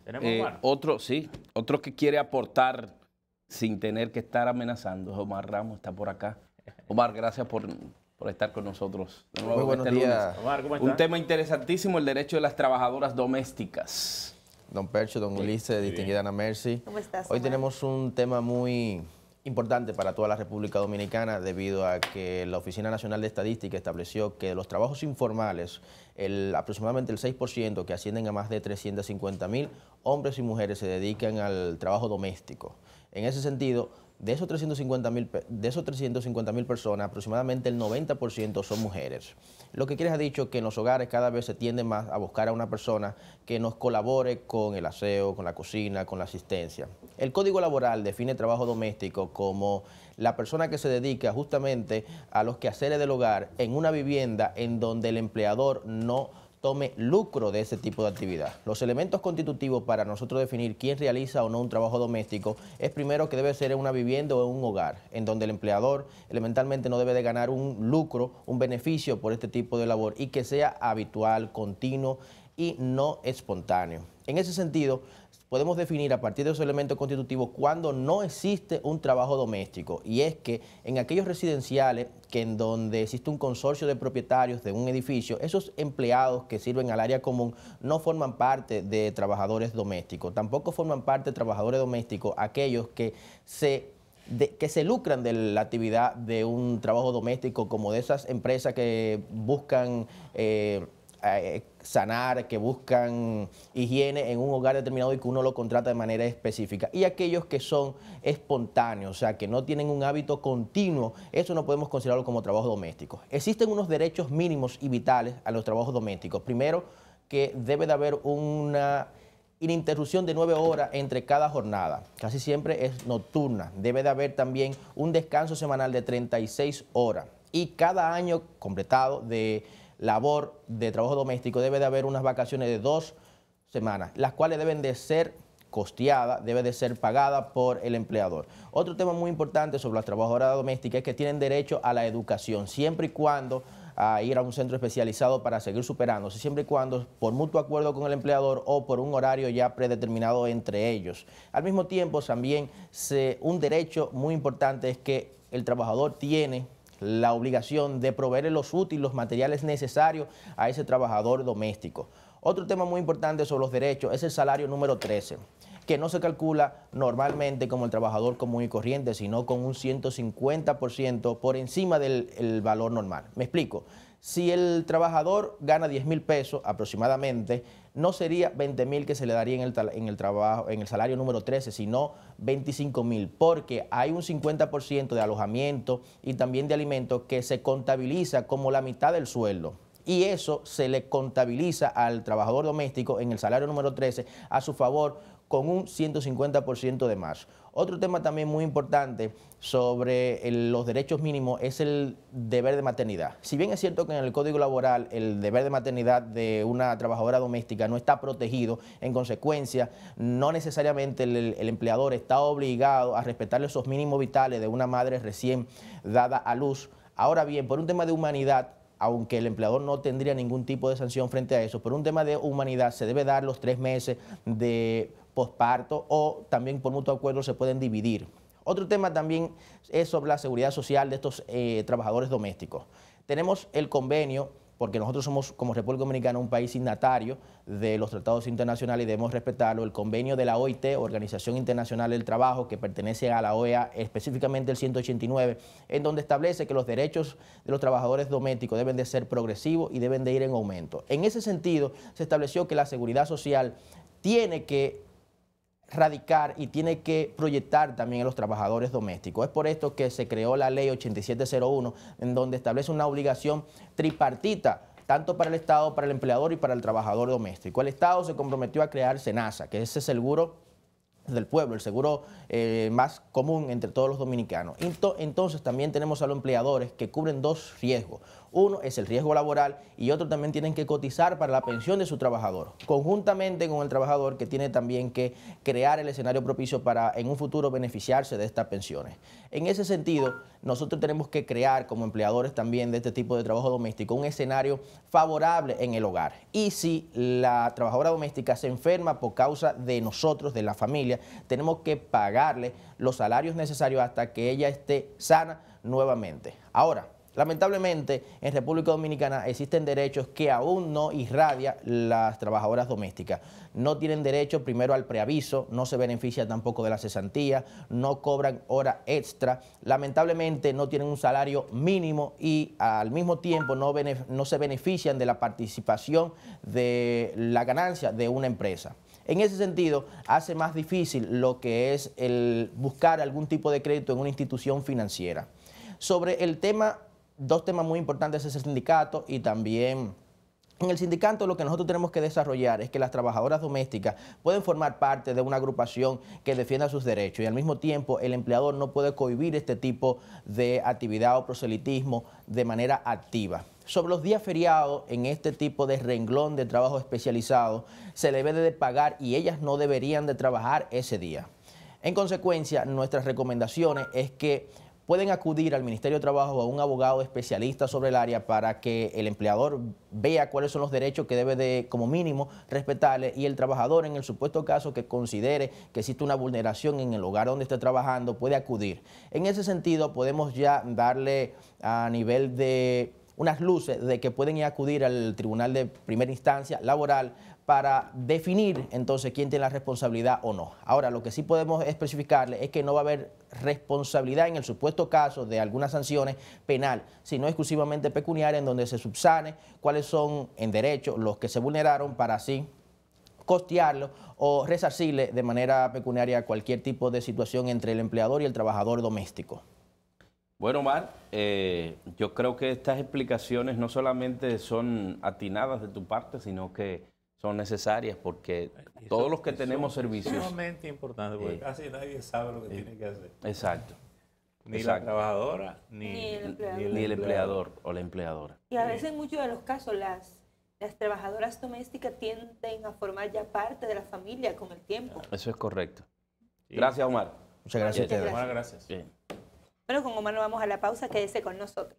¿Tenemos Omar? Otro que quiere aportar sin tener que estar amenazando. Omar Ramos está por acá. Omar, gracias por estar con nosotros de nuevo. Muy buenos este días. lunes. Omar, ¿cómo Un está? tema interesantísimo, el derecho de las trabajadoras domésticas. Don Percho, don Ulises, distinguida Ana Mercy. ¿Cómo estás, Hoy Omar? tenemos un tema muy importante para toda la República Dominicana debido a que la Oficina Nacional de Estadística estableció que los trabajos informales, aproximadamente el 6%, que ascienden a más de 350.000 hombres y mujeres, se dedican al trabajo doméstico. En ese sentido, de esos 350.000 personas, aproximadamente el 90% son mujeres. Lo que quiere ha dicho que en los hogares cada vez se tiende más a buscar a una persona que nos colabore con el aseo, con la cocina, con la asistencia. El Código Laboral define trabajo doméstico como la persona que se dedica justamente a los quehaceres del hogar en una vivienda en donde el empleador no tome lucro de ese tipo de actividad. Los elementos constitutivos para nosotros definir quién realiza o no un trabajo doméstico es primero que debe ser en una vivienda o en un hogar, en donde el empleador elementalmente no debe de ganar un lucro, un beneficio por este tipo de labor y que sea habitual, continuo y no espontáneo. En ese sentido, podemos definir a partir de esos elementos constitutivos cuando no existe un trabajo doméstico, y es que en aquellos residenciales que en donde existe un consorcio de propietarios de un edificio, esos empleados que sirven al área común no forman parte de trabajadores domésticos, tampoco forman parte de trabajadores domésticos aquellos que se lucran de la actividad de un trabajo doméstico, como de esas empresas que buscan sanar, que buscan higiene en un hogar determinado y que uno lo contrata de manera específica. Y aquellos que son espontáneos, o sea, que no tienen un hábito continuo, eso no podemos considerarlo como trabajo doméstico. Existen unos derechos mínimos y vitales a los trabajos domésticos. Primero, que debe de haber una ininterrupción de 9 horas entre cada jornada, casi siempre es nocturna. Debe de haber también un descanso semanal de 36 horas y cada año completado de labor de trabajo doméstico debe de haber unas vacaciones de 2 semanas, las cuales deben de ser costeadas, debe de ser pagada por el empleador. Otro tema muy importante sobre las trabajadoras domésticas es que tienen derecho a la educación, siempre y cuando a ir a un centro especializado para seguir superándose, siempre y cuando por mutuo acuerdo con el empleador o por un horario ya predeterminado entre ellos. Al mismo tiempo, también un derecho muy importante es que el trabajador tiene la obligación de proveer los útiles, los materiales necesarios a ese trabajador doméstico. Otro tema muy importante sobre los derechos es el salario número 13, que no se calcula normalmente como el trabajador común y corriente, sino con un 150% por encima del valor normal. Me explico. Si el trabajador gana 10.000 pesos aproximadamente, no sería 20.000 que se le daría en el salario número 13, sino 25.000, porque hay un 50% de alojamiento y también de alimentos que se contabiliza como la mitad del sueldo. Y eso se le contabiliza al trabajador doméstico en el salario número 13 a su favor con un 150% de más. Otro tema también muy importante sobre los derechos mínimos es el deber de maternidad. Si bien es cierto que en el Código Laboral el deber de maternidad de una trabajadora doméstica no está protegido, en consecuencia, no necesariamente el empleador está obligado a respetar esos mínimos vitales de una madre recién dada a luz. Ahora bien, por un tema de humanidad, aunque el empleador no tendría ningún tipo de sanción frente a eso, por un tema de humanidad se debe dar los 3 meses de posparto o también por mutuo acuerdo se pueden dividir. Otro tema también es sobre la seguridad social de estos trabajadores domésticos. Tenemos el convenio, porque nosotros somos como República Dominicana un país signatario de los tratados internacionales y debemos respetarlo, el convenio de la OIT, Organización Internacional del Trabajo, que pertenece a la OEA, específicamente el 189, en donde establece que los derechos de los trabajadores domésticos deben de ser progresivos y deben de ir en aumento. En ese sentido, se estableció que la seguridad social tiene que radicar y tiene que proyectar también a los trabajadores domésticos. Es por esto que se creó la ley 8701, en donde establece una obligación tripartita, tanto para el Estado, para el empleador y para el trabajador doméstico. El Estado se comprometió a crear SENASA, que es ese seguro del pueblo, el seguro más común entre todos los dominicanos. Entonces también tenemos a los empleadores que cubren dos riesgos. Uno es el riesgo laboral y otro también tienen que cotizar para la pensión de su trabajador, conjuntamente con el trabajador que tiene también que crear el escenario propicio para en un futuro beneficiarse de estas pensiones. En ese sentido, nosotros tenemos que crear como empleadores también de este tipo de trabajo doméstico un escenario favorable en el hogar. Y si la trabajadora doméstica se enferma por causa de nosotros, de la familia, tenemos que pagarle los salarios necesarios hasta que ella esté sana nuevamente. Ahora, lamentablemente, en República Dominicana existen derechos que aún no irradia las trabajadoras domésticas. No tienen derecho primero al preaviso, no se beneficia tampoco de la cesantía, no cobran hora extra, lamentablemente no tienen un salario mínimo y al mismo tiempo no se benefician de la participación de la ganancia de una empresa. En ese sentido, hace más difícil lo que es el buscar algún tipo de crédito en una institución financiera. Sobre el tema, dos temas muy importantes es el sindicato y también en el sindicato lo que nosotros tenemos que desarrollar es que las trabajadoras domésticas pueden formar parte de una agrupación que defienda sus derechos y al mismo tiempo el empleador no puede cohibir este tipo de actividad o proselitismo de manera activa. Sobre los días feriados, en este tipo de renglón de trabajo especializado, se debe de pagar y ellas no deberían de trabajar ese día. En consecuencia, nuestras recomendaciones es que pueden acudir al Ministerio de Trabajo o a un abogado especialista sobre el área para que el empleador vea cuáles son los derechos que debe de, como mínimo, respetarle y el trabajador, en el supuesto caso que considere que existe una vulneración en el lugar donde esté trabajando, puede acudir. En ese sentido, podemos ya darle a nivel de unas luces de que pueden ir a acudir al Tribunal de Primera Instancia Laboral para definir entonces quién tiene la responsabilidad o no. Ahora, lo que sí podemos especificarle es que no va a haber responsabilidad en el supuesto caso de algunas sanciones penal, sino exclusivamente pecuniaria, en donde se subsane cuáles son en derecho los que se vulneraron para así costearlo o resarcirle de manera pecuniaria cualquier tipo de situación entre el empleador y el trabajador doméstico. Bueno, Omar, yo creo que estas explicaciones no solamente son atinadas de tu parte, sino que son necesarias porque todos los que tenemos servicios... Es sumamente importante porque casi nadie sabe lo que tiene que hacer. Exacto. Ni la trabajadora, ni el empleador o la empleadora. Y a veces en muchos de los casos las trabajadoras domésticas tienden a formar ya parte de la familia con el tiempo. Eso es correcto. Gracias, Omar. Muchas gracias a ustedes. Omar, gracias. Bien. Bueno, con Omar nos vamos a la pausa, quédese con nosotros.